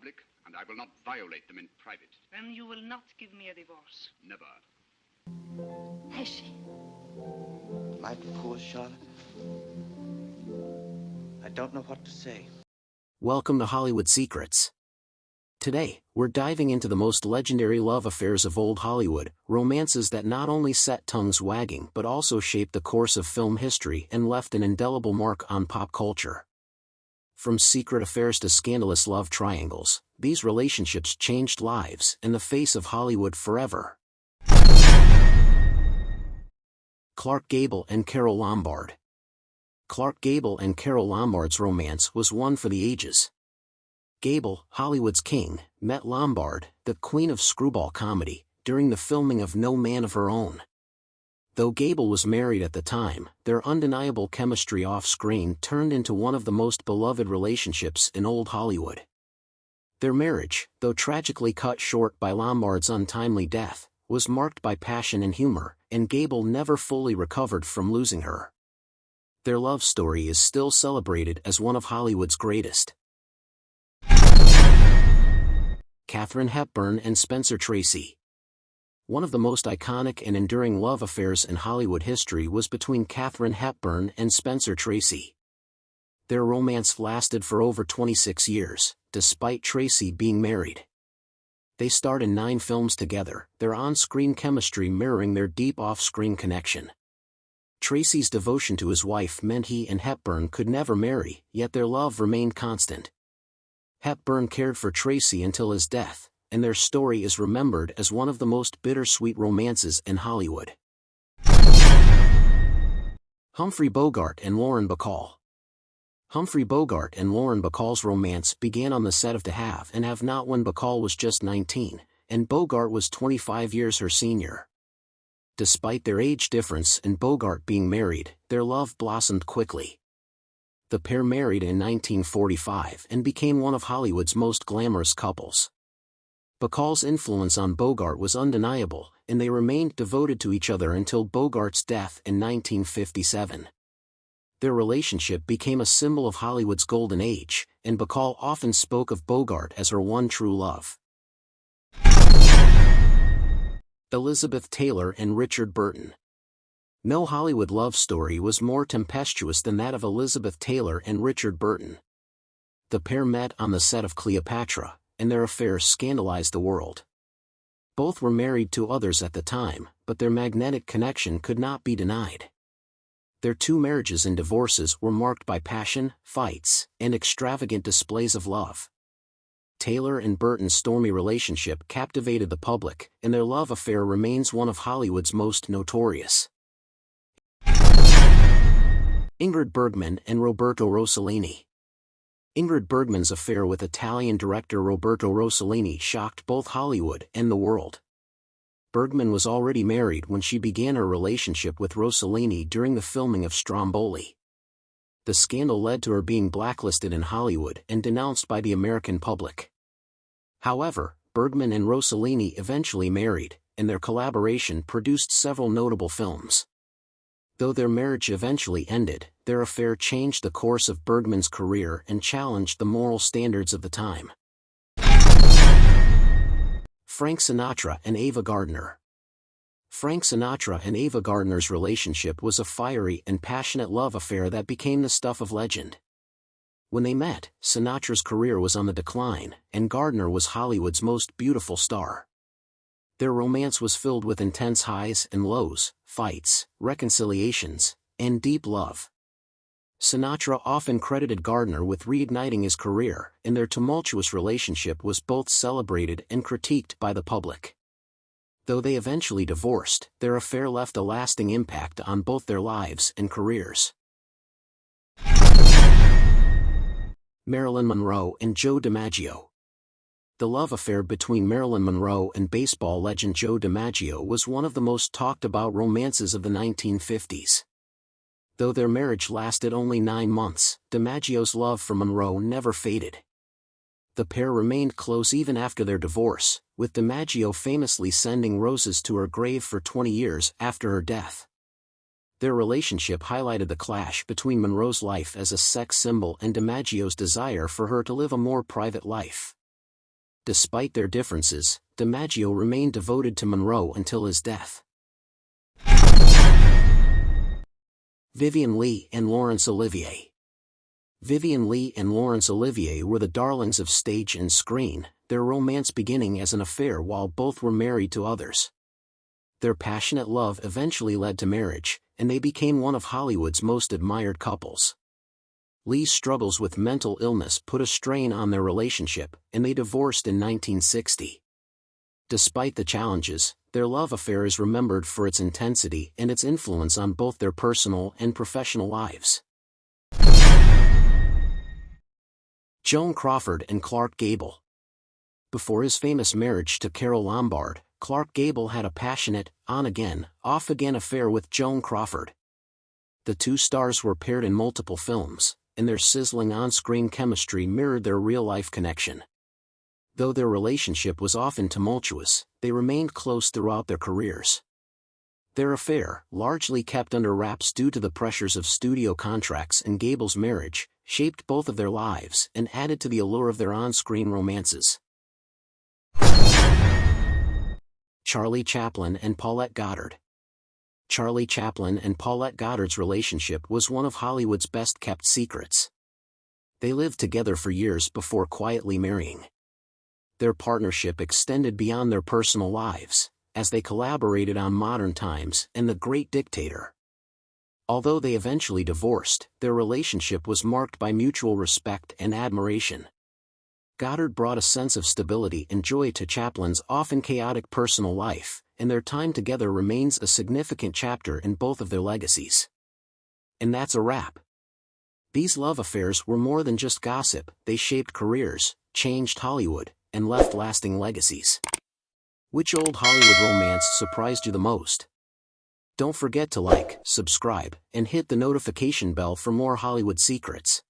public, and I will not violate them in private. Then you will not give me a divorce? Never. Has she? My poor Charlotte. I don't know what to say. Welcome to Hollywood Secrets. Today, we're diving into the most legendary love affairs of old Hollywood, romances that not only set tongues wagging but also shaped the course of film history and left an indelible mark on pop culture. From secret affairs to scandalous love triangles, these relationships changed lives and the face of Hollywood forever. Clark Gable and Carole Lombard. Clark Gable and Carole Lombard's romance was one for the ages. Gable, Hollywood's king, met Lombard, the queen of screwball comedy, during the filming of No Man of Her Own. Though Gable was married at the time, their undeniable chemistry off-screen turned into one of the most beloved relationships in old Hollywood. Their marriage, though tragically cut short by Lombard's untimely death, was marked by passion and humor, and Gable never fully recovered from losing her. Their love story is still celebrated as one of Hollywood's greatest. Katherine Hepburn and Spencer Tracy. One of the most iconic and enduring love affairs in Hollywood history was between Katherine Hepburn and Spencer Tracy. Their romance lasted for over 26 years, despite Tracy being married. They starred in 9 films together, their on-screen chemistry mirroring their deep off-screen connection. Tracy's devotion to his wife meant he and Hepburn could never marry, yet their love remained constant. Hepburn cared for Tracy until his death, and their story is remembered as one of the most bittersweet romances in Hollywood. Humphrey Bogart and Lauren Bacall. Humphrey Bogart and Lauren Bacall's romance began on the set of To Have and Have Not when Bacall was just 19, and Bogart was 25 years her senior. Despite their age difference and Bogart being married, their love blossomed quickly. The pair married in 1945 and became one of Hollywood's most glamorous couples. Bacall's influence on Bogart was undeniable, and they remained devoted to each other until Bogart's death in 1957. Their relationship became a symbol of Hollywood's golden age, and Bacall often spoke of Bogart as her one true love. Elizabeth Taylor and Richard Burton. No Hollywood love story was more tempestuous than that of Elizabeth Taylor and Richard Burton. The pair met on the set of Cleopatra, and their affair scandalized the world. Both were married to others at the time, but their magnetic connection could not be denied. Their 2 marriages and divorces were marked by passion, fights, and extravagant displays of love. Taylor and Burton's stormy relationship captivated the public, and their love affair remains one of Hollywood's most notorious. Ingrid Bergman and Roberto Rosolini. Ingrid Bergman's affair with Italian director Roberto Rosolini shocked both Hollywood and the world. Bergman was already married when she began her relationship with Rosolini during the filming of Stromboli. The scandal led to her being blacklisted in Hollywood and denounced by the American public. However, Bergman and Rosolini eventually married, and their collaboration produced several notable films. Though their marriage eventually ended, their affair changed the course of Bergman's career and challenged the moral standards of the time. Frank Sinatra and Ava Gardner. Frank Sinatra and Ava Gardner's relationship was a fiery and passionate love affair that became the stuff of legend. When they met, Sinatra's career was on the decline, and Gardner was Hollywood's most beautiful star. Their romance was filled with intense highs and lows, fights, reconciliations, and deep love. Sinatra often credited Gardner with reigniting his career, and their tumultuous relationship was both celebrated and critiqued by the public. Though they eventually divorced, their affair left a lasting impact on both their lives and careers. Marilyn Monroe and Joe DiMaggio. The love affair between Marilyn Monroe and baseball legend Joe DiMaggio was one of the most talked about romances of the 1950s. Though their marriage lasted only 9 months, DiMaggio's love for Monroe never faded. The pair remained close even after their divorce, with DiMaggio famously sending roses to her grave for 20 years after her death. Their relationship highlighted the clash between Monroe's life as a sex symbol and DiMaggio's desire for her to live a more private life. Despite their differences, DiMaggio remained devoted to Monroe until his death. Vivien Leigh and Laurence Olivier. Vivien Leigh and Laurence Olivier were the darlings of stage and screen, their romance beginning as an affair while both were married to others. Their passionate love eventually led to marriage, and they became one of Hollywood's most admired couples. Leigh's struggles with mental illness put a strain on their relationship, and they divorced in 1960. Despite the challenges, their love affair is remembered for its intensity and its influence on both their personal and professional lives. Joan Crawford and Clark Gable. Before his famous marriage to Carole Lombard, Clark Gable had a passionate, on-again, off-again affair with Joan Crawford. The two stars were paired in multiple films, and their sizzling on-screen chemistry mirrored their real-life connection. Though their relationship was often tumultuous, they remained close throughout their careers. Their affair, largely kept under wraps due to the pressures of studio contracts and Gable's marriage, shaped both of their lives and added to the allure of their on-screen romances. Charlie Chaplain and Paulette Goddard. Charlie Chaplain and Paulette Goddard's relationship was one of Hollywood's best-kept secrets. They lived together for years before quietly marrying. Their partnership extended beyond their personal lives, as they collaborated on Modern Times and The Great Dictator. Although they eventually divorced, their relationship was marked by mutual respect and admiration. Goddard brought a sense of stability and joy to Chaplin's often chaotic personal life, and their time together remains a significant chapter in both of their legacies. And that's a wrap. These love affairs were more than just gossip, they shaped careers, changed Hollywood, and left lasting legacies. Which old Hollywood romance surprised you the most? Don't forget to like, subscribe, and hit the notification bell for more Hollywood secrets.